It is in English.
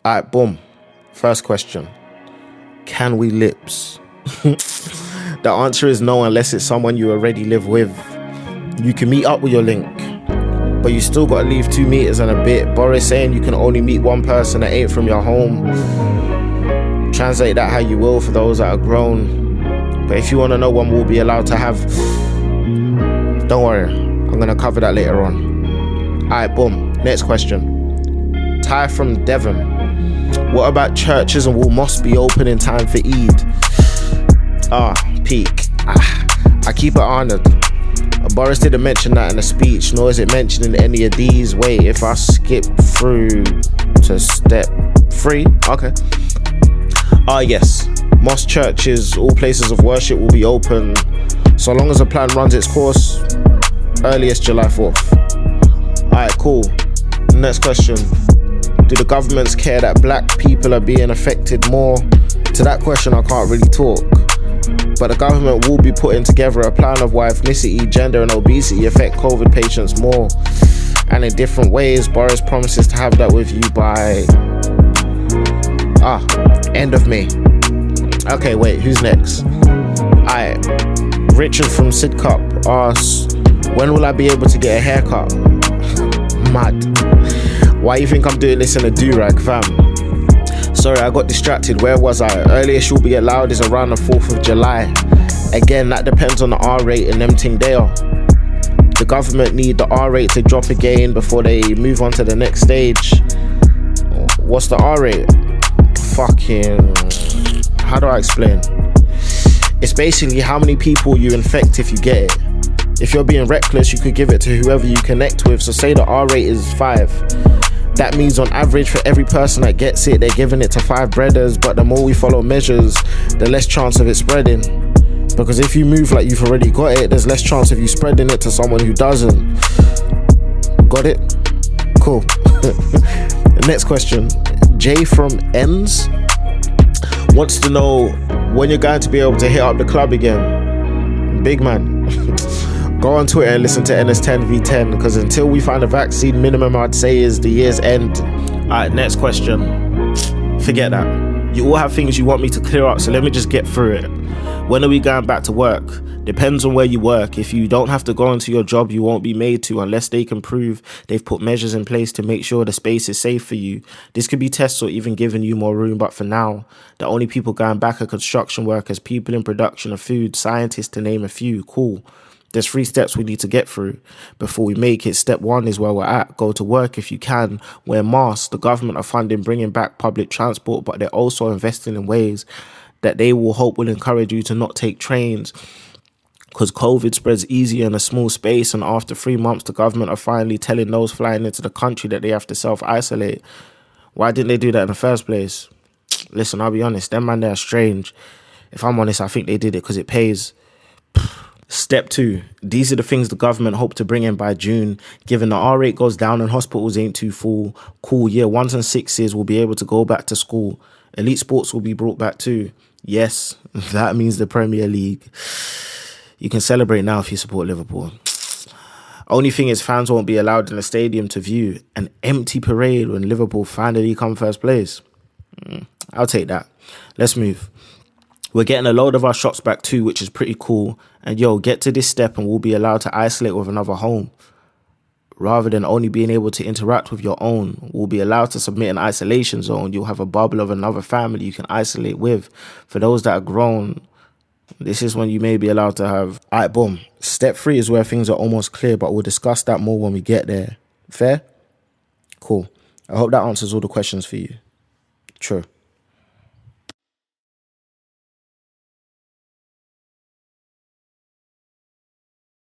Alright, boom. First question. Can we lips? The answer is no, unless it's someone you already live with. You can meet up with your link, but you still gotta leave 2 meters and a bit. Boris saying you can only meet one person that ain't from your home. Translate that how you will for those that are grown. But if you want to know when we'll be allowed to have, don't worry, I'm gonna cover that later on. Alright, boom. Next question. Ty from Devon. What about churches and will mosques be open in time for Eid? Peak. I keep it honored. Boris didn't mention that in the speech, nor is it mentioned in any of these. Wait, if I skip through to step 3, okay. Yes, mosque, churches, all places of worship will be open so long as the plan runs its course, earliest July 4th. Alright, cool. Next question. Do the governments care that black people are being affected more? To that question, I can't really talk. But the government will be putting together a plan of why ethnicity, gender and obesity affect COVID patients more. And in different ways. Boris promises to have that with you by end of May. Okay, wait, who's next? Alright, Richard from Sidcup asks, when will I be able to get a haircut? Mad. Why you think I'm doing this in a do-rag, fam? Sorry, I got distracted. Where was I? Earliest you'll be allowed is around the 4th of July. Again, that depends on the R rate and them thing there. The government need the R rate to drop again before they move on to the next stage. What's the R rate? How do I explain? It's basically how many people you infect if you get it. If you're being reckless, you could give it to whoever you connect with. So say the R rate is 5. That means on average for every person that gets it, they're giving it to 5 breaders. But the more we follow measures, the less chance of it spreading. Because if you move like you've already got it, there's less chance of you spreading it to someone who doesn't. Got it? Cool. Next question. Jay from Ends wants to know when you're going to be able to hit up the club again. Big man. Go on Twitter and listen to NS10v10, because until we find a vaccine, minimum I'd say is the year's end. Alright, next question. Forget that. You all have things you want me to clear up, so let me just get through it. When are we going back to work? Depends on where you work. If you don't have to go into your job, you won't be made to unless they can prove they've put measures in place to make sure the space is safe for you. This could be tests or even giving you more room, but for now, the only people going back are construction workers, people in production of food, scientists to name a few. Cool. There's 3 steps we need to get through before we make it. Step 1 is where we're at. Go to work if you can. Wear masks. The government are funding bringing back public transport, but they're also investing in ways that they will hope will encourage you to not take trains, because COVID spreads easier in a small space. And after 3 months, the government are finally telling those flying into the country that they have to self-isolate. Why didn't they do that in the first place? Listen, I'll be honest. Them man, they're strange. If I'm honest, I think they did it because it pays. Step 2. These are the things the government hope to bring in by June. Given the R rate goes down and hospitals ain't too full, cool, year 1s and 6s will be able to go back to school. Elite sports will be brought back too. Yes, that means the Premier League. You can celebrate now if you support Liverpool. Only thing is, fans won't be allowed in the stadium to view an empty parade when Liverpool finally come first place. I'll take that. Let's move. We're getting a load of our shots back too, which is pretty cool. And get to this step and we'll be allowed to isolate with another home. Rather than only being able to interact with your own, we'll be allowed to submit an isolation zone. You'll have a bubble of another family you can isolate with. For those that are grown, this is when you may be allowed to have... Alright, boom. Step 3 is where things are almost clear, but we'll discuss that more when we get there. Fair? Cool. I hope that answers all the questions for you. True.